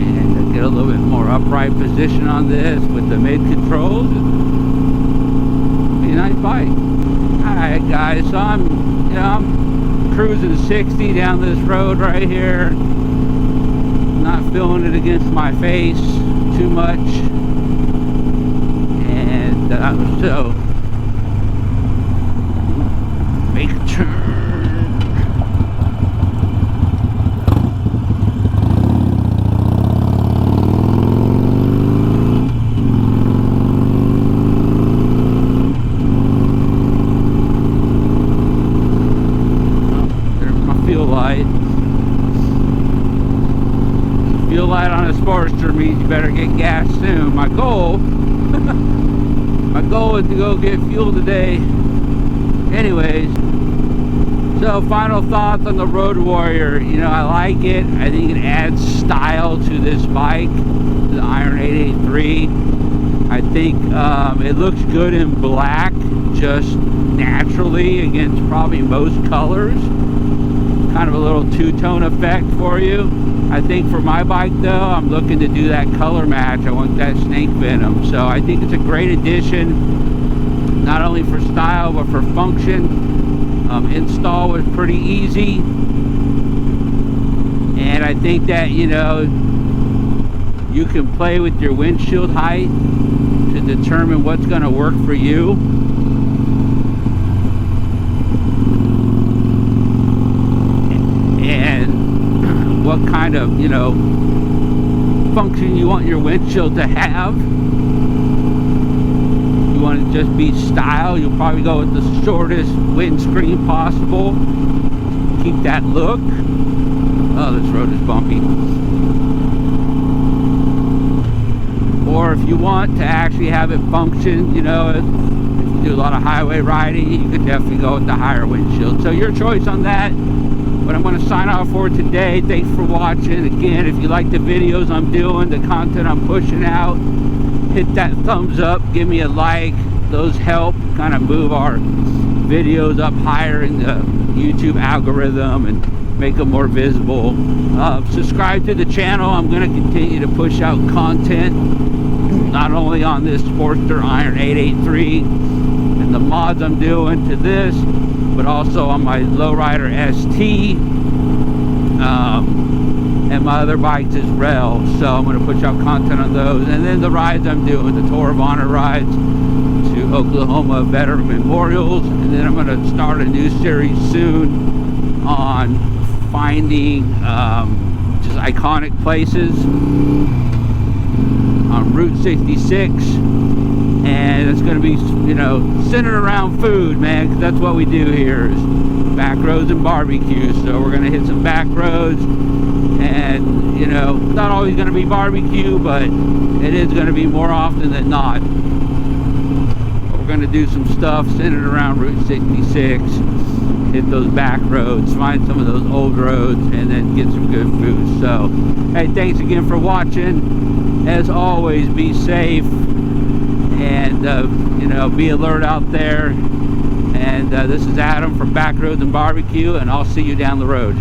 And get a little bit more upright position on this with the mid controls. Be a nice bike. Alright guys, so I'm cruising 60 down this road right here. Not feeling it against my face too much, and so make a turn. Oh, there's my fuel light. Fuel light on a Sportster means you better get gas soon. My goal is to go get fuel today. Anyways, so final thoughts on the Road Warrior. You know, I like it. I think it adds style to this bike, the Iron 883. I think it looks good in black, just naturally against probably most colors. Kind of a little two-tone effect for you. I think for my bike though, I'm looking to do that color match. I want that snake venom. So I think it's a great addition, not only for style but for function. Install was pretty easy, and I think that, you know, you can play with your windshield height to determine what's going to work for you. And what kind of, you know, function you want your windshield to have. You want to just be style, you'll probably go with the shortest windscreen possible. Keep that look. Oh, this road is bumpy. Or if you want to actually have it function, you know, if you do a lot of highway riding, you could definitely go with the higher windshield. So your choice on that. But I'm going to sign off for today. Thanks for watching. Again, if you like the videos I'm doing, the content I'm pushing out, hit that thumbs up, give me a like. Those help kind of move our videos up higher in the YouTube algorithm and make them more visible. Subscribe to the channel. I'm going to continue to push out content, not only on this Sportster Iron 883 and the mods I'm doing to this, but also on my Lowrider ST and my other bikes as well. So I'm going to push out content on those. And then the rides I'm doing, the Tour of Honor rides to Oklahoma Veteran Memorials. And then I'm going to start a new series soon on finding just iconic places on Route 66. And it's going to be, you know, centered around food, man, because that's what we do here is back roads and barbecue. So we're going to hit some back roads, and, you know, not always going to be barbecue, but it is going to be more often than not. But we're going to do some stuff centered around Route 66, hit those back roads, find some of those old roads, and then get some good food. So, hey, thanks again for watching. As always, be safe. And you know, be alert out there. And this is Adam from Backroads and Barbecue, and I'll see you down the road.